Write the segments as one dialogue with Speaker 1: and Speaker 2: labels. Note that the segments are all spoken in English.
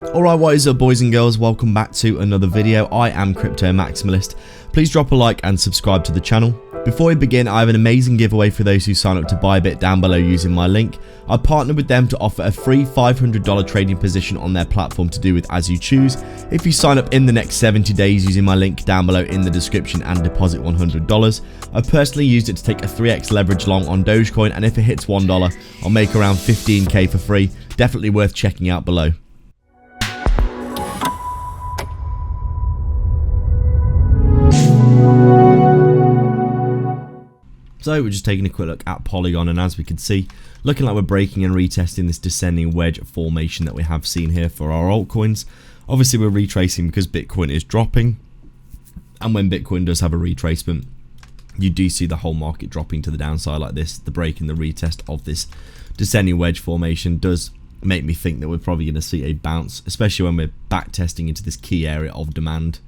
Speaker 1: Alright, what is up boys and girls, welcome back to another video. I am Crypto Maximalist. Please drop a like and subscribe to the channel. Before we begin, I have an amazing giveaway for those who sign up to ByBit down below using my link. I partnered with them to offer a free $500 trading position on their platform to do with as you choose. If you sign up in the next 70 days using my link down below in the description and deposit $100. I personally used it to take a 3x leverage long on Dogecoin, and if it hits $1, I'll make around 15k for free. Definitely worth checking out below. So we're just taking a quick look at Polygon, and as we can see, looking like we're breaking and retesting this descending wedge formation that we have seen here for our altcoins. Obviously we're retracing because Bitcoin is dropping, and when Bitcoin does have a retracement, you do see the whole market dropping to the downside like this. The break and the retest of this descending wedge formation does make me think that we're probably going to see a bounce, especially when we're back testing into this key area of demand.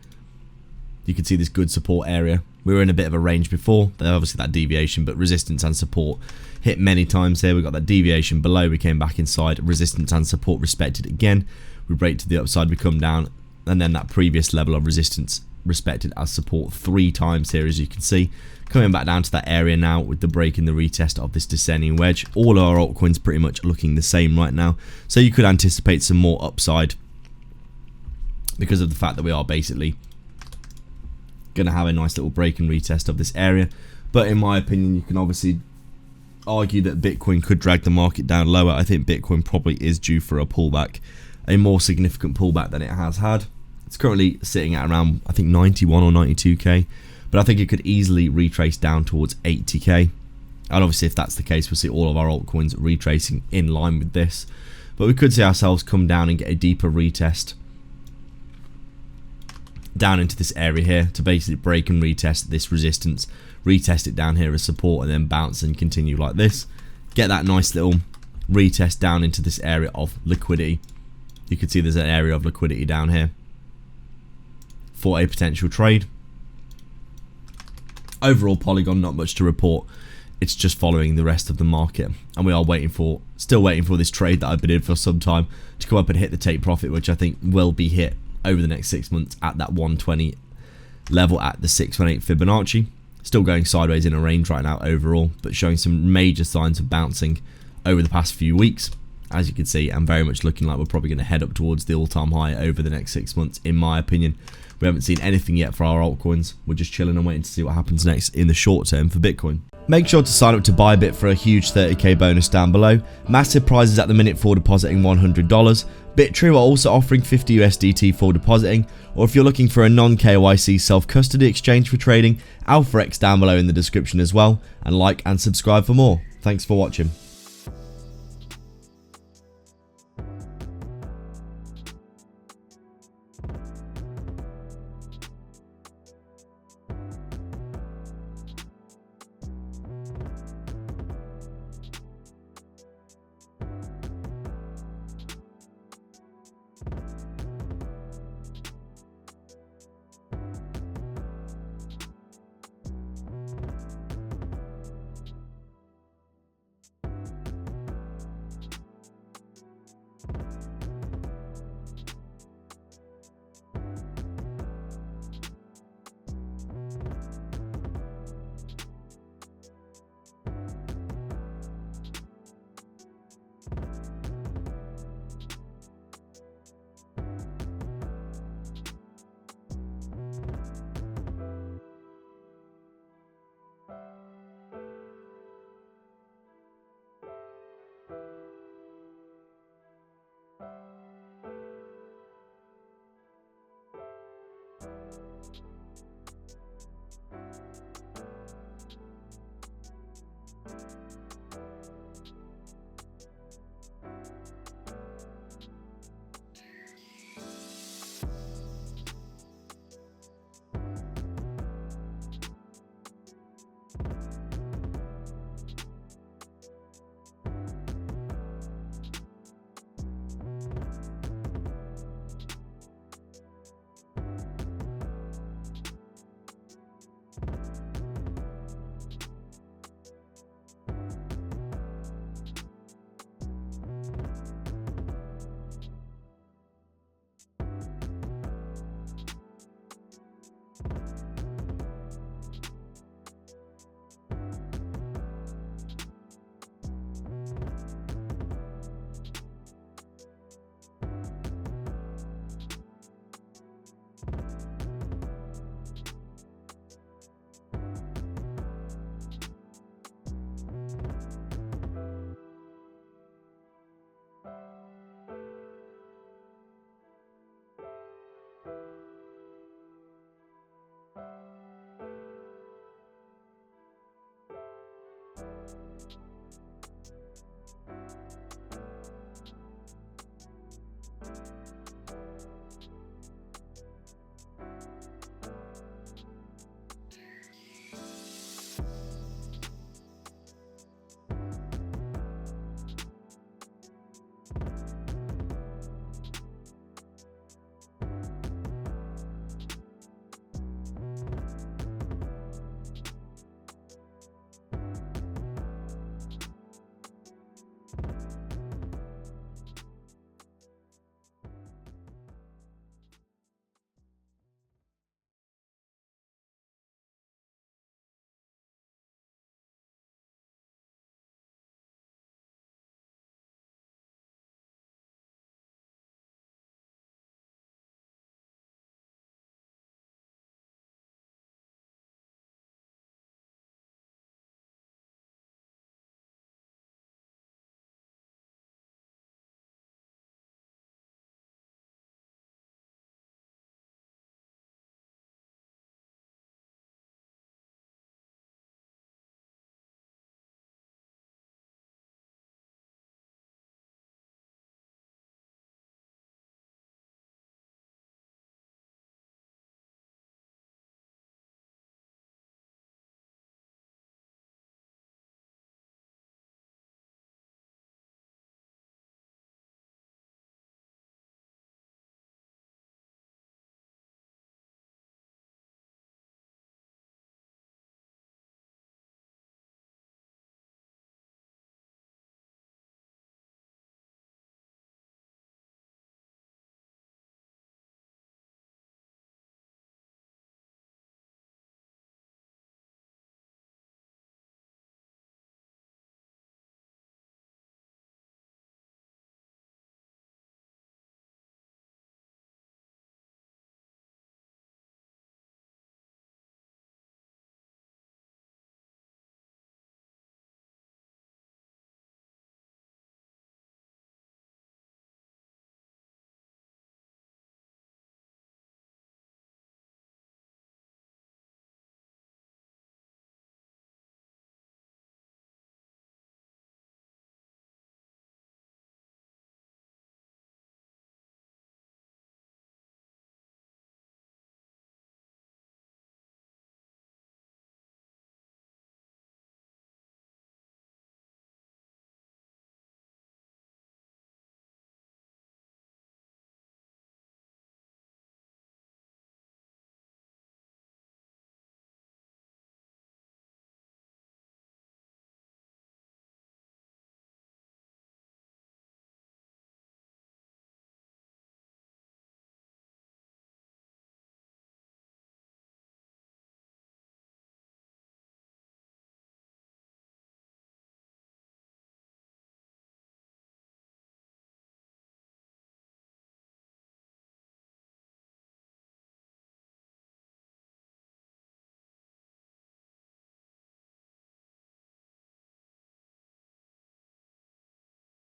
Speaker 1: You can see this good support area. We were in a bit of a range before. There's obviously that deviation, but resistance and support hit many times here. We got that deviation below. We came back inside. Resistance and support respected again. We break to the upside. We come down, and then that previous level of resistance respected as support 3 times here, as you can see. Coming back down to that area now with the break and the retest of this descending wedge. All our altcoins pretty much looking the same right now. So you could anticipate some more upside because of the fact that we are basically going to have a nice little break and retest of this area. But in my opinion, you can obviously argue that Bitcoin could drag the market down lower. I think Bitcoin probably is due for a pullback, a more significant pullback than it has had. It's currently sitting at around, I think, 91 or 92k, but I think it could easily retrace down towards 80k. And obviously if that's the case, we'll see all of our altcoins retracing in line with this. But we could see ourselves come down and get a deeper retest down into this area here to basically break and retest this resistance, retest it down here as support, and then bounce and continue like this. Get that nice little retest down into this area of liquidity. You can see there's an area of liquidity down here for a potential trade. Overall, Polygon, not much to report. It's just following the rest of the market, and we are still waiting for this trade that I've been in for some time to come up and hit the take profit, which I think will be hit over the next 6 months at that 120 level at the 618 Fibonacci. Still going sideways in a range right now overall, but showing some major signs of bouncing over the past few weeks, as you can see, and very much looking like we're probably going to head up towards the all-time high over the next 6 months, in my opinion. We haven't seen anything yet for our altcoins. We're just chilling and waiting to see what happens next in the short term for Bitcoin. Make sure to sign up to ByBit for a huge 30k bonus down below. Massive prizes at the minute for depositing $100. BitTrue are also offering 50 USDT for depositing, or if you're looking for a non-KYC self-custody exchange for trading, AlphaX down below in the description as well, and like and subscribe for more. Thanks for watching.